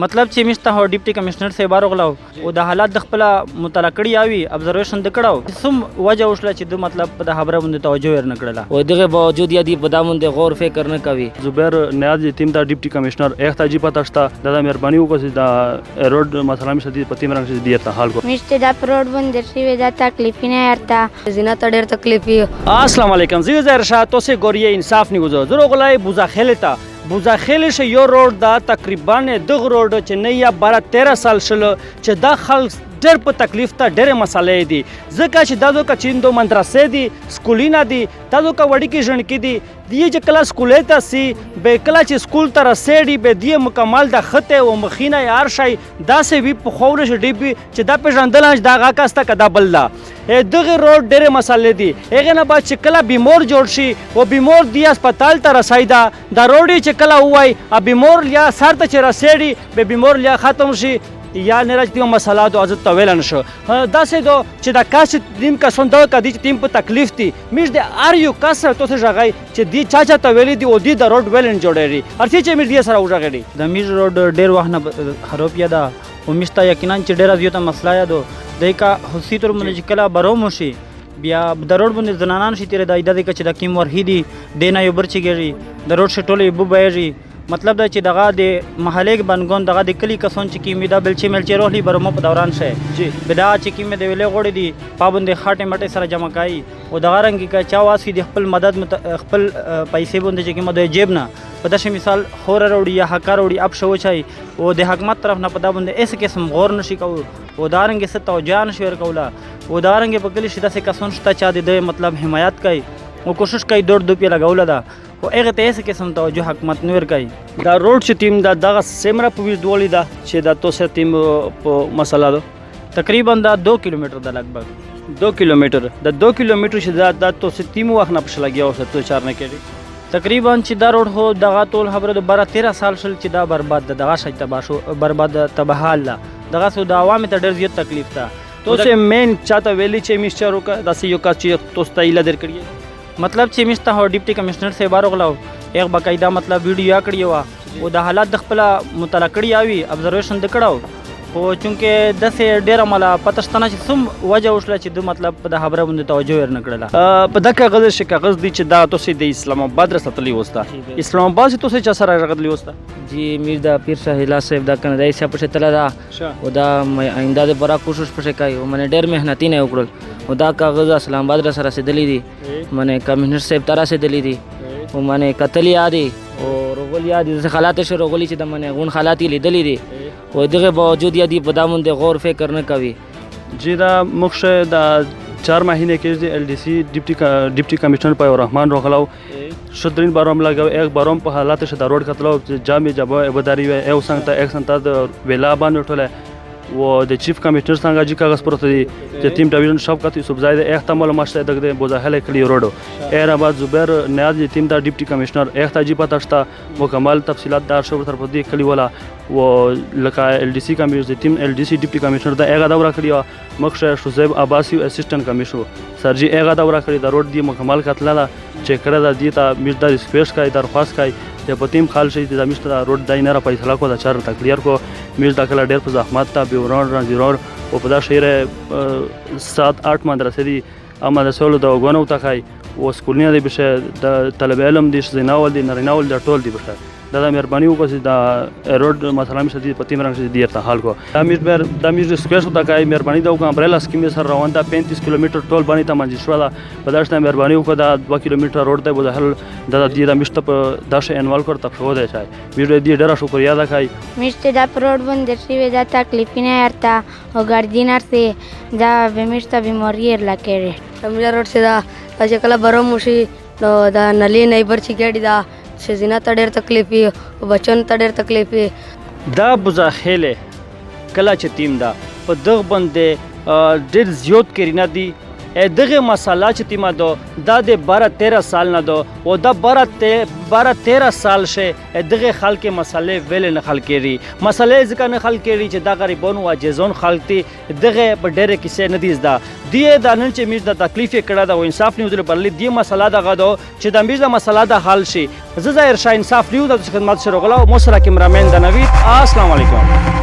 मतलब چې مشته هو ډیپټي کمشنر صاحب راغلو او د حالات د خپل مطالعه کړی اوی ابزرویشن د کړو سم وجه وشله چې د مطلب په خبره باندې توجه ورنه کړله او دغه باوجود یادی په دامن د غور فکر نه کوي. زبیر نیاز تیم دا ډیپټي کمشنر ایک تاجی پتا شتا دا مهرباني وکړه دا روډ مسله می شدید پتی مرنګ شدید ته حل کو مشته دا روډ باندې شي دا تکلیف نه ارتا زینا ته ډېر تکلیف یو. السلام علیکم زی زهر شاه تو سے گوریه انصاف نیوزو زرو غلای بوزا خلتا بوزا خیلش یو روډ دا تقریبا دغه روډ چې نه یا 12-13 سال شل چې دا خلک ډېر په تکلیف ته ډېرې مسالې دي ځکه چې دا دوکه چیندو مدرسې دي سکولونه دي دا دوکه وړي کې ژوند کې دي دی چې کله سکولې ته سي به کله چې سکول ته رسېږي به دی مکمل د خطه او مخینه یار شي دا سه وی په خوره شډي چې دا پیژندل دا غاکاسته کدا بللا دغه روډ ډېرې مسالې دي هغه نه بعد چې کله بیمور جوړ شي او بیمور دی هسپتال ته رسایدا دا روډ چې کله وای ا بیمور یا سر ته چې رسېږي به بیمور یا ختم شي یا نراجتی مسئله دو ازت طویل نشو دا سه دو چې دا کاس تیم کا سوندا کدی تیم په تکلیف دي میش د ار یو کاس تو سه ژغای چې دی چاچا طویل دی او دی د روډ ویلن جوړری ارته چې میش دی سره وژغړي د میش روډ ډیر وخت خراب یاده او میشتا یقینا چې ډیر زیاته مسله یادو دایکا حسی تر من چې کلا بروم شي بیا د روډ باندې زنانان شي تیر د ایده کې چې د کیم ورهیدي دینه یو برچیږي د روډ شټولې بو بایږي मतलब دا چې دغه د محلې بنګون دغه د کلی کسون چې کیمې دا بلچې ملچې روحلي برمو په دوران شه جی بدا چې کیمې د ویلې غوړې دي پابند خاطه مټه سره جمع کای او دغه رنګ کې چا واسي د خپل مدد خپل پیسې باندې چې کیمه د جیب نه په داسې مثال خور وروړي یا حق وروړي اب شو چای او د حکومت طرف نه پدا باندې ایسه قسم غور نشي کو او دارنګ ست توجه نشي ور کولا او دارنګ په کلی شته کسون شته چا د مطلب حمایت کوي او کوشش کوي دور دو پیلا غول دا او هغه ته ایسه قسم توجه حکومت نور کوي دا روډ چې تیم دا دغه سیمرا پولیس دولی دا چې دا تو سه تیم په مسله ده تقریبا دا 2 کیلومتر دا لګبګ 2 کیلومتر دا 2 کیلومتر چې دا تو سه تیم وخت نه پښ لګیا او ته چار نه کړي تقریبا چې دا روډ هو دغه ټول خبره د 12-13 سال شل چې دا برباد دغه شای تباشو برباد تبحال دغه سو د عوام ته ډېر زیات تکلیف تا تو سه مین چاته ویلی چې میشچرو کا داسې یو کا چې تو ستایله در کړی मतलब چې مشته هو ډیپټي کمشنر صاحب راغلو یک باقاعده मतलब ویډیو کړی و او د حالات د خپل مطالعه کړی اوی ابزرویشن د کړو خو چونکه د سه ډیر مله پتهشتنه چې سم وجه وشله چې د مطلب په خبره باندې توجه ورنه کړله په دغه غږ چې کاغذ دی چې دا تاسو د اسلام آباد رسټلی وستا اسلام آباد چې تاسو چا سره راغلی وستا جی میر دا پیر شاه هلا صاحب دا کنه دای صاحب په تل دا او دا آینده د برا کوشش پښه کوي او منه ډیر مهنتي نه وکړل او دا کاغذ اسلام آباد سره رسیدلی دي منه کمشنر صاحب ترا سے دلی دي او منه قتل یادي او رغول یادي ز حالات شو رغولي چې د منه غون حالات لیدلې دي او دغه باوجود یادی په دامن د غور فکر نه کوي. جی دا مخشه دا 4 ماهینه کې د ال ډي سي ډیپټي کمشنر په رحمان روغلاو شدرین بارم لګاو یک بارم په حالات شد روډ کتلو جامع جبا ابداري و او څنګه ایک څنګه د ویلا باندې ټوله و د چیف کمشنر څنګه چې کاغذ پروت دي چې ټیم ډیویژن شفقت یوسف زاید احتمال ماشته دغه بوزاهله کلی روډ ایراباد زبیر نیاز ټیم دا ډیپټي کمشنر احتاجی پتا شتا مکمل تفصيلات دار شو تر پدې کلی ولا و لکه ال ډي سي کمشنر ټیم ال ډي سي ډیپټي کمشنر دا هغه دورا کړی مخشه شوزیب عباسی اسسټنټ کمشنر سرجی هغه دورا کړی دا روډ دی مکمل کتلاله چې کړه دا دی ته مجدا ریکویسټ کوي درخواست کوي ته پتیم خال شي د مشته روډ دای نه را فیصله کو دا چار تکلیئر کو میز دا کله ډیر په زحمت ته به وران رانځي روډ او په دا شهر 7-8 مدرسې دي اما د سولو دا وګونو ته کوي او سکولونه دي بشه د طلب علم دي زیناول دي نریناول د ټول دي بشه دا مهرباني وکړي دا روډ مثلا مشه دي پتیم رنګ دي ته حال کو دا میز ریکویسټ وتا کوي مهرباني دا وکړه امبریلا سکیم سره روان دا 35 کیلومتر ټول باندې ته منځ شو دا په داشته مهرباني وکړه دا 2 کیلومتر روډ ته بده حل دا دې دا مشته په داشه انوال کړ تاسو دی شای ویډیو دې ډیر شکریا دا کوي مشته دا روډ باندې شي دا تکلیف نه ارتا او ګاردینر سي دا به مشته بیماری لکه هملا روډ سے دا چې کله بروم شي نو دا نلی نه برچی ګاډي دا شزینا ته ډېر تکلیف وي او بچن ته ډېر تکلیف وي دا بوزاخیله کله چې تیم دا په دغه باندې ډېر زیات کرینه دي دغه مسله چې تیمه دو دا د 12-13 سال نه دو او دا 12-13 سال شه دغه خلک مسلې ویل نه خلک کړي مسلې ځکه نه خلک کړي چې دا غریبون او عاجزون خلک دي دغه په ډېر کیسه نه دي زده دی دا نن چې میز د تکلیف کړه دا انصاف نیوز لري دی مسله دا غدو چې د میز د مسله د حل شي زه ظاهر شاه انصاف نیوز د خدمت سره غلا او مو سره کیمرامین د نوید السلام علیکم